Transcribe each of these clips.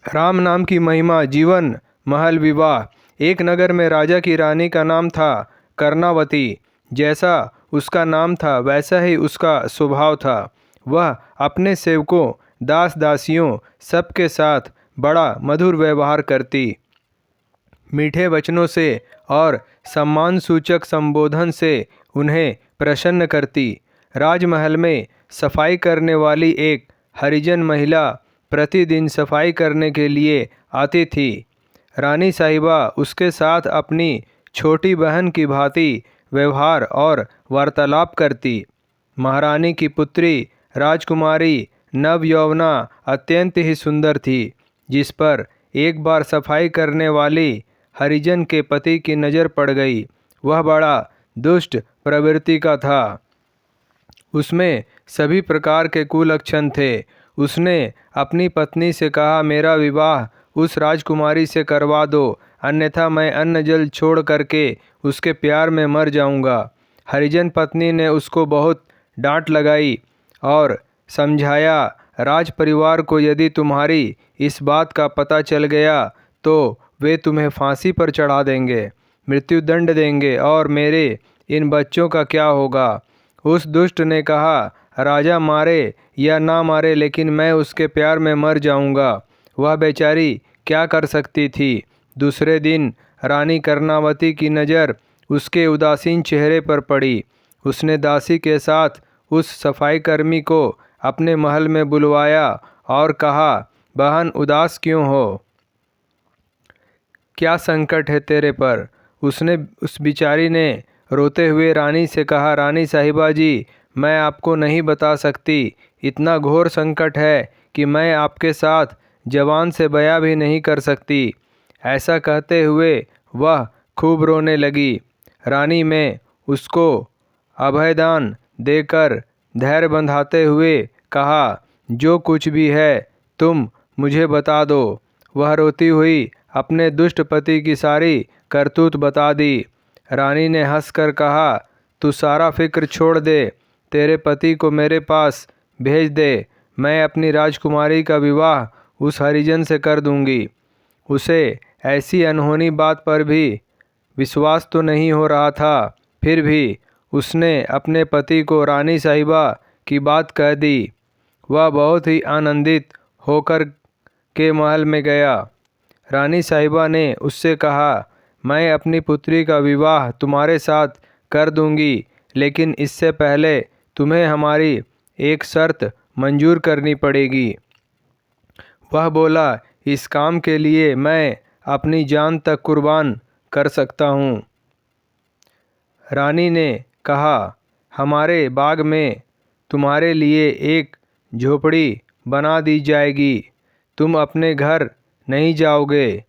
राम नाम की महिमा। जीवन महल विवाह। एक नगर में राजा की रानी का नाम था कर्णावती। जैसा उसका नाम था वैसा ही उसका स्वभाव था। वह अपने सेवकों, दास दासियों सबके साथ बड़ा मधुर व्यवहार करती, मीठे वचनों से और सम्मान सूचक संबोधन से उन्हें प्रसन्न करती। राजमहल में सफाई करने वाली एक हरिजन महिला प्रतिदिन सफाई करने के लिए आती थी। रानी साहिबा उसके साथ अपनी छोटी बहन की भांति व्यवहार और वार्तालाप करती। महारानी की पुत्री राजकुमारी नवयौवना अत्यंत ही सुंदर थी, जिस पर एक बार सफाई करने वाली हरिजन के पति की नज़र पड़ गई। वह बड़ा दुष्ट प्रवृत्ति का था। उसमें सभी प्रकार के कुलक्षण थे। उसने अपनी पत्नी से कहा, मेरा विवाह उस राजकुमारी से करवा दो, अन्यथा मैं अन्न जल छोड़ करके उसके प्यार में मर जाऊंगा। हरिजन पत्नी ने उसको बहुत डांट लगाई और समझाया, राज परिवार को यदि तुम्हारी इस बात का पता चल गया तो वे तुम्हें फांसी पर चढ़ा देंगे, मृत्युदंड देंगे, और मेरे इन बच्चों का क्या होगा। उस दुष्ट ने कहा, राजा मारे या ना मारे, लेकिन मैं उसके प्यार में मर जाऊंगा। वह बेचारी क्या कर सकती थी। दूसरे दिन रानी कर्णावती की नज़र उसके उदासीन चेहरे पर पड़ी। उसने दासी के साथ उस सफाई कर्मी को अपने महल में बुलवाया और कहा, बहन उदास क्यों हो? क्या संकट है तेरे पर? उस बिचारी ने रोते हुए रानी से कहा, रानी साहिबा जी, मैं आपको नहीं बता सकती। इतना घोर संकट है कि मैं आपके साथ जबान से बयां भी नहीं कर सकती। ऐसा कहते हुए वह खूब रोने लगी। रानी में उसको अभयदान देकर धैर्य बंधाते हुए कहा, जो कुछ भी है तुम मुझे बता दो। वह रोती हुई अपने दुष्ट पति की सारी करतूत बता दी। रानी ने हंसकर कहा, तू सारा फिक्र छोड़ दे, तेरे पति को मेरे पास भेज दे। मैं अपनी राजकुमारी का विवाह उस हरिजन से कर दूंगी। उसे ऐसी अनहोनी बात पर भी विश्वास तो नहीं हो रहा था, फिर भी उसने अपने पति को रानी साहिबा की बात कह दी। वह बहुत ही आनंदित होकर के महल में गया। रानी साहिबा ने उससे कहा, मैं अपनी पुत्री का विवाह तुम्हारे साथ कर दूंगी, लेकिन इससे पहले तुम्हें हमारी एक शर्त मंजूर करनी पड़ेगी। वह बोला, इस काम के लिए मैं अपनी जान तक कुर्बान कर सकता हूँ। रानी ने कहा, हमारे बाग में तुम्हारे लिए एक झोपड़ी बना दी जाएगी। तुम अपने घर नहीं जाओगे।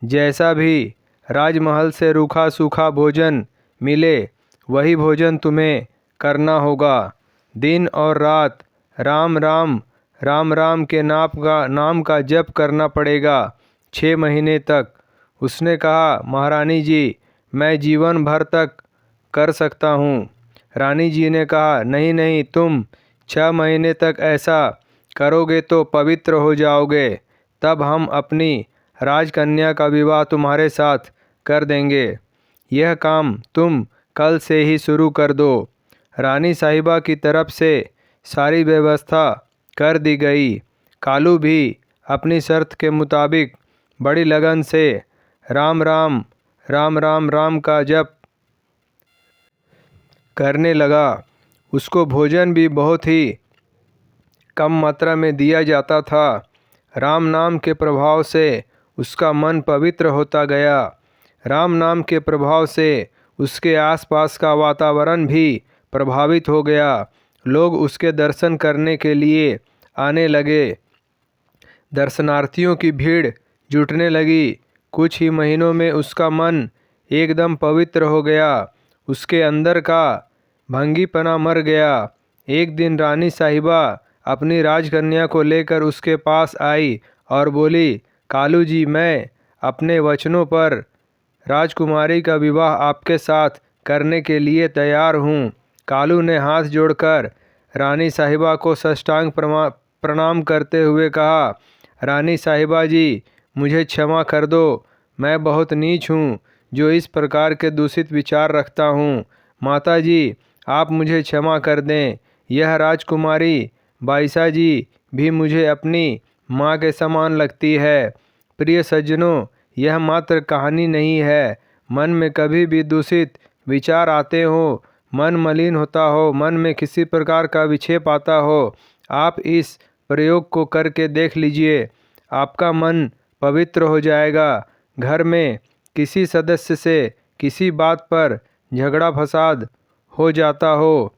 जैसा भी राजमहल से रूखा सूखा भोजन मिले वही भोजन तुम्हें करना होगा। दिन और रात राम राम राम राम के नाम का जप करना पड़ेगा 6 महीने तक। उसने कहा, महारानी जी, मैं जीवन भर तक कर सकता हूँ। रानी जी ने कहा, नहीं नहीं, तुम 6 महीने तक ऐसा करोगे तो पवित्र हो जाओगे, तब हम अपनी राजकन्या का विवाह तुम्हारे साथ कर देंगे। यह काम तुम कल से ही शुरू कर दो। रानी साहिबा की तरफ से सारी व्यवस्था कर दी गई। कालू भी अपनी शर्त के मुताबिक बड़ी लगन से राम राम राम राम राम का जप करने लगा। उसको भोजन भी बहुत ही कम मात्रा में दिया जाता था। राम नाम के प्रभाव से उसका मन पवित्र होता गया। राम नाम के प्रभाव से उसके आसपास का वातावरण भी प्रभावित हो गया। लोग उसके दर्शन करने के लिए आने लगे। दर्शनार्थियों की भीड़ जुटने लगी। कुछ ही महीनों में उसका मन एकदम पवित्र हो गया। उसके अंदर का भंगीपना मर गया। एक दिन रानी साहिबा अपनी राजकन्या को लेकर उसके पास आई और बोली, कालू जी, मैं अपने वचनों पर राजकुमारी का विवाह आपके साथ करने के लिए तैयार हूँ। कालू ने हाथ जोड़कर रानी साहिबा को साष्टांग प्रणाम करते हुए कहा, रानी साहिबा जी, मुझे क्षमा कर दो। मैं बहुत नीच हूँ जो इस प्रकार के दूषित विचार रखता हूँ। माता जी, आप मुझे क्षमा कर दें। यह राजकुमारी बाईसा जी भी मुझे अपनी माँ के समान लगती है। प्रिय सज्जनों, यह मात्र कहानी नहीं है। मन में कभी भी दूषित विचार आते हो, मन मलिन होता हो, मन में किसी प्रकार का विक्षेप आता हो, आप इस प्रयोग को करके देख लीजिए। आपका मन पवित्र हो जाएगा। घर में किसी सदस्य से किसी बात पर झगड़ा फसाद हो जाता हो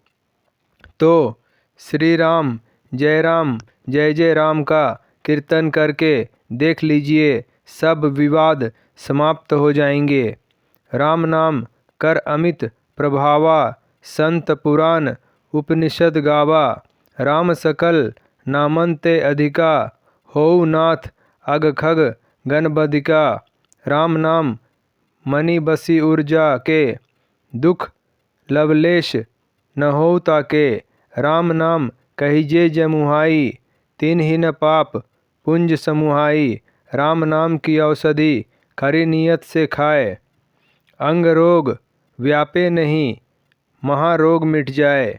तो श्री राम जय जय राम का कीर्तन करके देख लीजिए, सब विवाद समाप्त हो जाएंगे। राम नाम कर अमित प्रभावा, संत पुराण उपनिषद गावा। राम सकल नामन्ते अधिका, होऊ नाथ अग खग गणबदिका। राम नाम मणि बसी ऊर्जा के, दुख लवलेश न हो ताके। राम नाम कहिजे जमुहाई, तिन ही न पाप पुंज समुहाई। राम नाम की औषधि खरी नियत से खाए, अंग रोग व्यापे नहीं, महारोग मिट जाए।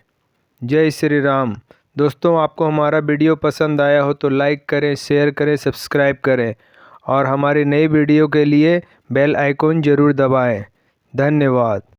जय श्री राम। दोस्तों, आपको हमारा वीडियो पसंद आया हो तो लाइक करें, शेयर करें, सब्सक्राइब करें और हमारी नई वीडियो के लिए बेल आइकॉन ज़रूर दबाएं। धन्यवाद।